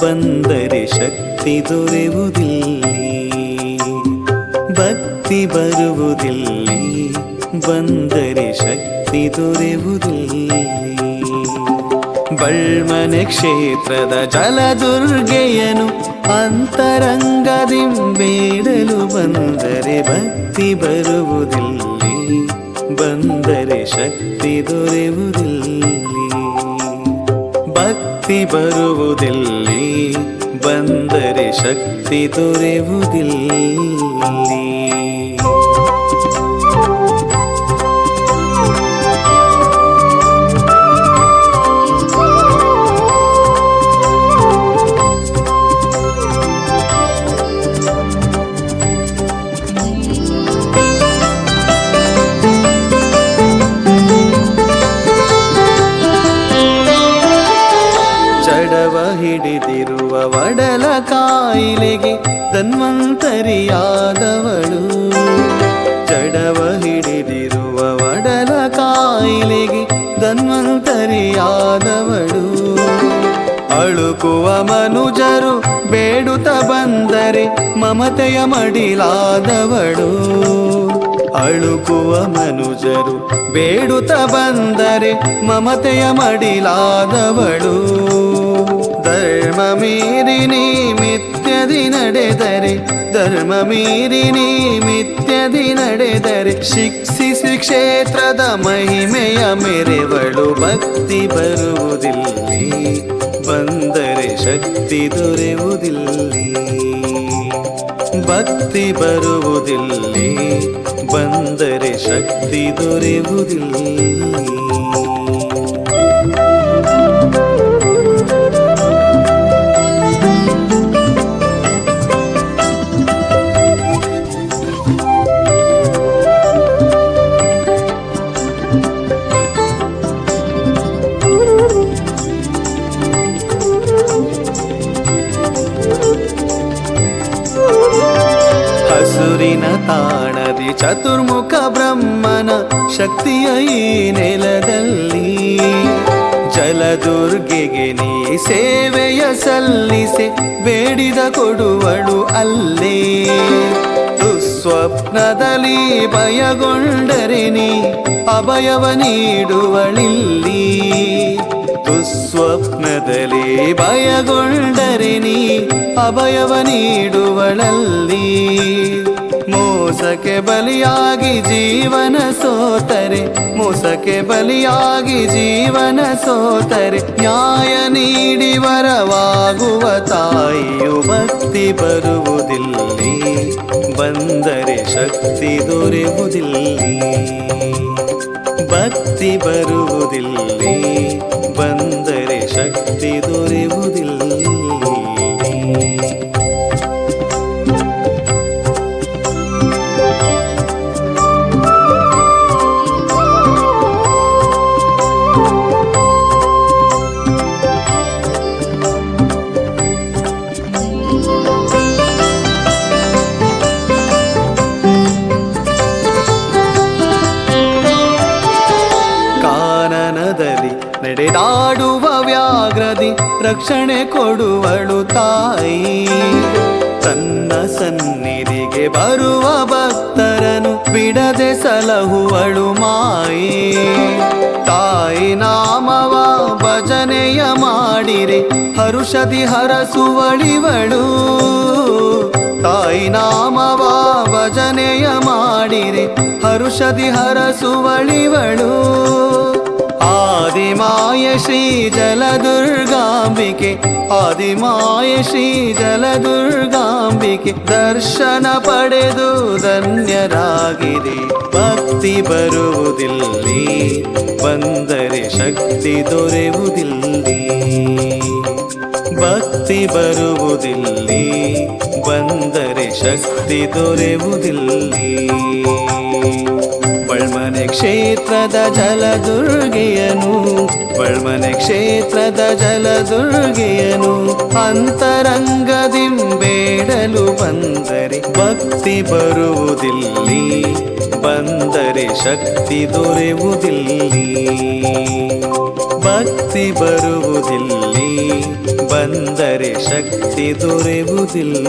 ಬಂದರೆ ಶಕ್ತಿ ದೊರೆಯುವುದಿಲ್ಲಿ. ಭಕ್ತಿ ಬರುವುದಿಲ್ಲಿ ಬಂದರೆ ಶಕ್ತಿ ದೊರೆಯುವುದಿಲ್ಲಿ. ಬಳ್ಮನೆ ಕ್ಷೇತ್ರದ ಜಲದುರ್ಗೆಯನು ಅಂತರಂಗದಿ ಬೇಡಲು ಬಂದರೆ ಭಕ್ತಿ ಬರುವುದಿಲ್ಲಿ ಬಂದರೆ ಶಕ್ತಿ ದೊರೆಯುವುದಿಲ್ಲಿ. ಭಕ್ತಿ ಬರುವುದಿಲ್ಲಿ ಬಂದರೆ ಶಕ್ತಿ ದೊರೆಯುವುದಿಲ್ಲಿ. ಹಿಡಿದಿರುವ ಒಡಲ ಕಾಯಿಲೆಗೆ ಧನ್ವಂತರಿಯಾದವಳು. ಜಡವ ಹಿಡಿದಿರುವ ಒಡಲ ಕಾಯಿಲೆಗೆ ಧನ್ವಂತರಿಯಾದವಳು. ಅಳುಕುವ ಮನುಜರು ಬೇಡುತ್ತ ಬಂದರೆ ಮಮತೆಯ ಮಡಿಲಾದವಳು. ಅಳುಕುವ ಮನುಜರು ಬೇಡುತ್ತ ಬಂದರೆ ಮಮತೆಯ ಮಡಿಲಾದವಳು. ಧರ್ಮ ಮೀರಿನಿ ಮಿಥ್ಯದಿ ನಡೆದರೆ ಧರ್ಮ ಮೀರಿನಿ ಮಿಥ್ಯದಿ ನಡೆದರೆ ಶಿಕ್ಷಿಸಿ ಕ್ಷೇತ್ರದ ಮಹಿಮೆಯ ಮೆರೆವಳು. ಭಕ್ತಿ ಬರುವುದಿಲ್ಲಿ ಬಂದರೆ ಶಕ್ತಿ ದೊರೆಯುವುದಿಲ್ಲಿ. ಭಕ್ತಿ ಬರುವುದಿಲ್ಲಿ ಬಂದರೆ ಶಕ್ತಿ ದೊರೆಯುವುದಿಲ್ಲಿ. ಹಸುರಿನ ತಾಣದಿ ಚತುರ್ಮುಖ ಬ್ರಹ್ಮನ ಶಕ್ತಿಯ ಈ ನೆಲದಲ್ಲಿ ಜಲದುರ್ಗೆಗೆ ನೀ ಸೇವೆಯ ಸಲ್ಲಿಸೆ ಬೇಡಿದ ಕೊಡುವಳು ಅಲ್ಲೇ. ದುಸ್ವಪ್ನದಲ್ಲಿ ಭಯಗೊಂಡರೆ ನೀ ಅಭಯವ ನೀಡುವಳಿಲ್ಲಿ. ದುಸ್ವಪ್ನದಲ್ಲಿ ಭಯಗೊಂಡರೆ ನೀ ಅಭಯವ ನೀಡುವಳಲ್ಲಿ. ಮೋಸಕ್ಕೆ ಬಲಿಯಾಗಿ ಜೀವನ ಸೋತರೆ ಮೋಸಕ್ಕೆ ಬಲಿಯಾಗಿ ಜೀವನ ಸೋತರೆ ನ್ಯಾಯ ನೀಡಿ ವರವಾಗುವ ತಾಯಿಯು. ಭಕ್ತಿ ಬರುವುದಿಲ್ಲಿ ಬಂದರೆ ಶಕ್ತಿ ದೊರೆಯುವುದಿಲ್ಲಿ. ಭಕ್ತಿ ಬರುವುದಿಲ್ಲಿ ಬಂದರೆ ಶಕ್ತಿ ದೊರೆಯುವುದಿಲ್ಲಿ. ನಡೆದಾಡುವ ವ್ಯಾಘ್ರದಿ ರಕ್ಷಣೆ ಕೊಡುವಳು ತಾಯಿ. ತನ್ನ ಸನ್ನಿಧಿಗೆ ಬರುವ ಭಕ್ತರನು ಬಿಡದೆ ಸಲಹುವಳು ಮಾಯಿ. ತಾಯಿ ನಾಮವ ಭಜನೆಯ ಮಾಡಿರೆ ಹರುಷದಿ ಹರಸುವಳಿವಳು. ತಾಯಿ ನಾಮವ ಭಜನೆಯ ಮಾಡಿರೆ ಹರುಷದಿ ಹರಸುವಳಿವಳು. ಆದಿಮಾಯ ಶ್ರೀ ಜಲದುರ್ಗಾಂಬಿಕೆ ಆದಿಮಾಯ ಶ್ರೀ ಜಲದುರ್ಗಾಂಬಿಕೆ ದರ್ಶನ ಪಡೆದು ಧನ್ಯರಾಗಿದೆ. ಭಕ್ತಿ ಬರುವುದಿಲ್ಲಿ ಬಂದರೆ ಶಕ್ತಿ ದೊರೆಯುವುದಿಲ್ಲಿ. ಭಕ್ತಿ ಬರುವುದಿಲ್ಲಿ ಬಂದರೆ ಶಕ್ತಿ ದೊರೆಯುವುದಿಲ್ಲಿ. ಬಳ್ಮನೆ ಕ್ಷೇತ್ರದ ಜಲದುರ್ಗೆಯನು ಬಳ್ಮನೆ ಕ್ಷೇತ್ರದ ಜಲದುರ್ಗೆಯನು ಅಂತರಂಗದಿ ಬೇಡಲು ಬಂದರೆ ಭಕ್ತಿ ಬರುವುದಿಲ್ಲಿ ಬಂದರೆ ಶಕ್ತಿ ದೊರೆಯುವುದಿಲ್ಲಿ. ಭಕ್ತಿ ಬರುವುದಿಲ್ಲಿ, ಬಂದರೆ ಶಕ್ತಿ ದೊರೆಯುವುದಿಲ್ಲ.